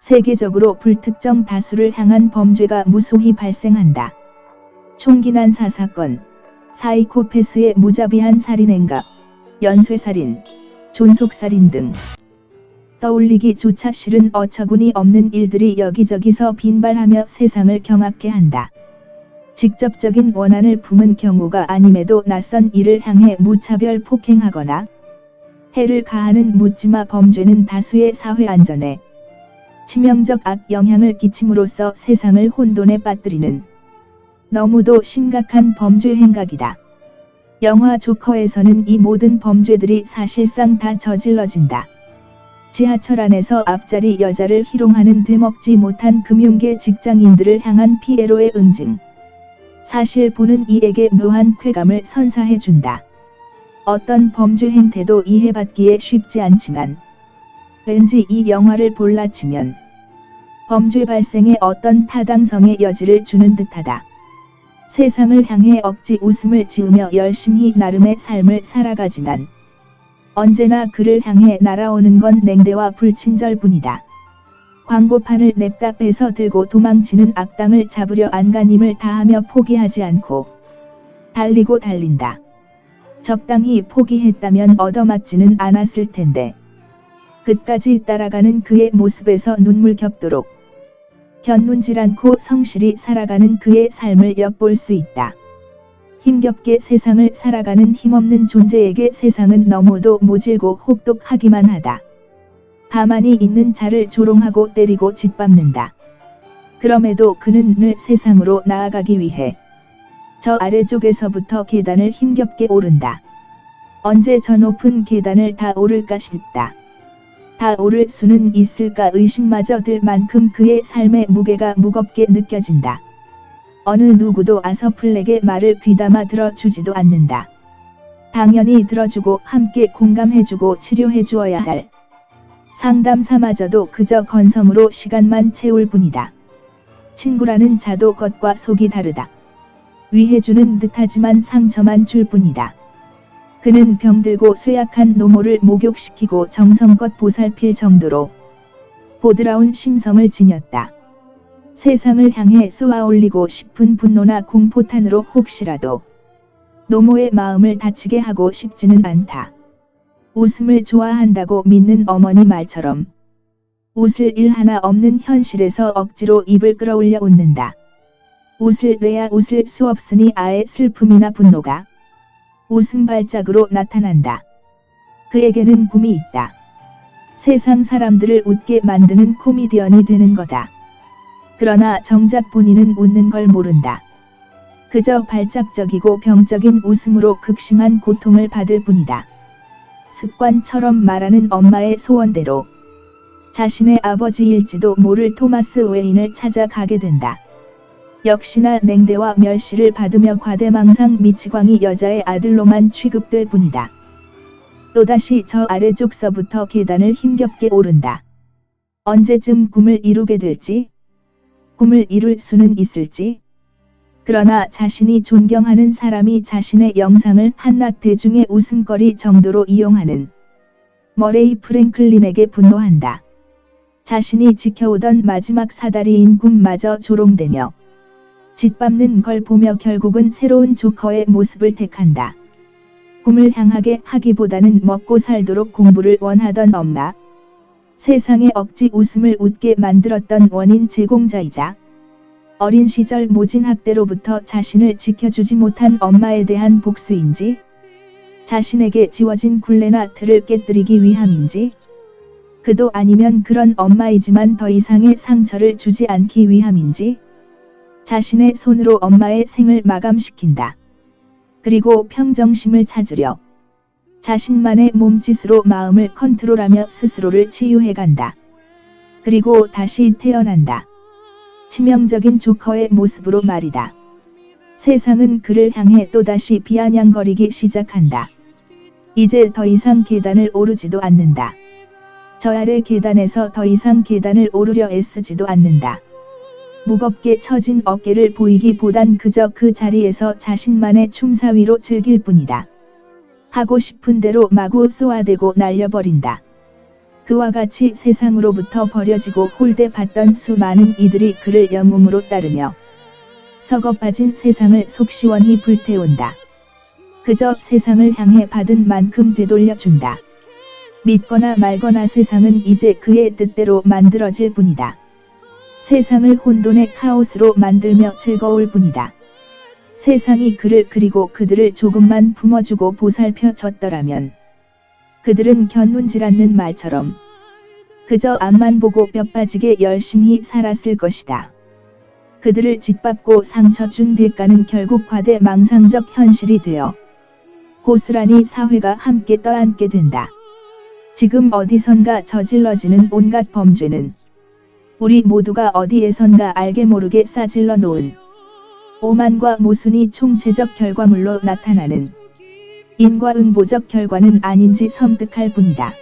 세계적으로 불특정 다수를 향한 범죄가 무수히 발생한다. 총기 난사 사건, 사이코패스의 무자비한 살인행각, 연쇄살인, 존속살인 등 떠올리기조차 싫은 어처구니 없는 일들이 여기저기서 빈발하며 세상을 경악케 한다. 직접적인 원한을 품은 경우가 아님에도 낯선 이를 향해 무차별 폭행하거나 해를 가하는 묻지마 범죄는 다수의 사회 안전에 치명적 악영향을 끼침으로써 세상을 혼돈에 빠뜨리는 너무도 심각한 범죄 행각이다. 영화 조커에서는 이 모든 범죄들이 사실상 다 저질러진다. 지하철 안에서 앞자리 여자를 희롱하는 되먹지 못한 금융계 직장인들을 향한 피에로의 응징. 사실 보는 이에게 묘한 쾌감을 선사해준다. 어떤 범죄 행태도 이해받기에 쉽지 않지만 왠지 이 영화를 볼라치면 범죄 발생에 어떤 타당성의 여지를 주는 듯하다. 세상을 향해 억지 웃음을 지으며 열심히 나름의 삶을 살아가지만 언제나 그를 향해 날아오는 건 냉대와 불친절뿐이다. 광고판을 냅다 빼서 들고 도망치는 악당을 잡으려 안간힘을 다하며 포기하지 않고 달리고 달린다. 적당히 포기했다면 얻어맞지는 않았을 텐데 끝까지 따라가는 그의 모습에서 눈물 겹도록 견눈질 않고 성실히 살아가는 그의 삶을 엿볼 수 있다. 힘겹게 세상을 살아가는 힘없는 존재에게 세상은 너무도 모질고 혹독하기만 하다. 가만히 있는 자를 조롱하고 때리고 짓밟는다. 그럼에도 그는 늘 세상으로 나아가기 위해 저 아래쪽에서부터 계단을 힘겹게 오른다. 언제 저 높은 계단을 다 오를까 싶다. 다 오를 수는 있을까 의심마저 들 만큼 그의 삶의 무게가 무겁게 느껴진다. 어느 누구도 아서플렉의 말을 귀담아 들어주지도 않는다. 당연히 들어주고 함께 공감해주고 치료해주어야 할 상담사마저도 그저 건성으로 시간만 채울 뿐이다. 친구라는 자도 겉과 속이 다르다. 위해주는 듯하지만 상처만 줄 뿐이다. 그는 병들고 쇠약한 노모를 목욕시키고 정성껏 보살필 정도로 보드라운 심성을 지녔다. 세상을 향해 쏘아올리고 싶은 분노나 공포탄으로 혹시라도 노모의 마음을 다치게 하고 싶지는 않다. 웃음을 좋아한다고 믿는 어머니 말처럼 웃을 일 하나 없는 현실에서 억지로 입을 끌어올려 웃는다. 웃을래야 웃을 수 없으니 아예 슬픔이나 분노가 웃음 발작으로 나타난다. 그에게는 꿈이 있다. 세상 사람들을 웃게 만드는 코미디언이 되는 거다. 그러나 정작 본인은 웃는 걸 모른다. 그저 발작적이고 병적인 웃음으로 극심한 고통을 받을 뿐이다. 습관처럼 말하는 엄마의 소원대로 자신의 아버지일지도 모를 토마스 웨인을 찾아가게 된다. 역시나 냉대와 멸시를 받으며 과대망상 미치광이 여자의 아들로만 취급될 뿐이다. 또다시 저 아래쪽서부터 계단을 힘겹게 오른다. 언제쯤 꿈을 이루게 될지, 꿈을 이룰 수는 있을지. 그러나 자신이 존경하는 사람이 자신의 영상을 한낱 대중의 웃음거리 정도로 이용하는 머레이 프랭클린에게 분노한다. 자신이 지켜오던 마지막 사다리인 꿈마저 조롱되며 짓밟는 걸 보며 결국은 새로운 조커의 모습을 택한다. 꿈을 향하게 하기보다는 먹고 살도록 공부를 원하던 엄마. 세상에 억지 웃음을 웃게 만들었던 원인 제공자이자 어린 시절 모진 학대로부터 자신을 지켜주지 못한 엄마에 대한 복수인지, 자신에게 지워진 굴레나 틀을 깨뜨리기 위함인지, 그도 아니면 그런 엄마이지만 더 이상의 상처를 주지 않기 위함인지, 자신의 손으로 엄마의 생을 마감시킨다. 그리고 평정심을 찾으려 자신만의 몸짓으로 마음을 컨트롤하며 스스로를 치유해간다. 그리고 다시 태어난다. 치명적인 조커의 모습으로 말이다. 세상은 그를 향해 또다시 비아냥거리기 시작한다. 이제 더 이상 계단을 오르지도 않는다. 저 아래 계단에서 더 이상 계단을 오르려 애쓰지도 않는다. 무겁게 처진 어깨를 보이기보단 그저 그 자리에서 자신만의 춤사위로 즐길 뿐이다. 하고 싶은 대로 마구 쏘아대고 날려버린다. 그와 같이 세상으로부터 버려지고 홀대받던 수많은 이들이 그를 영웅으로 따르며 썩어 빠진 세상을 속시원히 불태운다. 그저 세상을 향해 받은 만큼 되돌려준다. 믿거나 말거나 세상은 이제 그의 뜻대로 만들어질 뿐이다. 세상을 혼돈의 카오스로 만들며 즐거울 뿐이다. 세상이 그를 그리고 그들을 조금만 품어주고 보살펴 줬더라면 그들은 견눈질 않는 말처럼 그저 앞만 보고 뼈 빠지게 열심히 살았을 것이다. 그들을 짓밟고 상처 준 대가는 결국 과대망상적 현실이 되어 고스란히 사회가 함께 떠안게 된다. 지금 어디선가 저질러지는 온갖 범죄는 우리 모두가 어디에선가 알게 모르게 싸질러 놓은 오만과 모순이 총체적 결과물로 나타나는 인과응보적 결과는 아닌지 섬뜩할 뿐이다.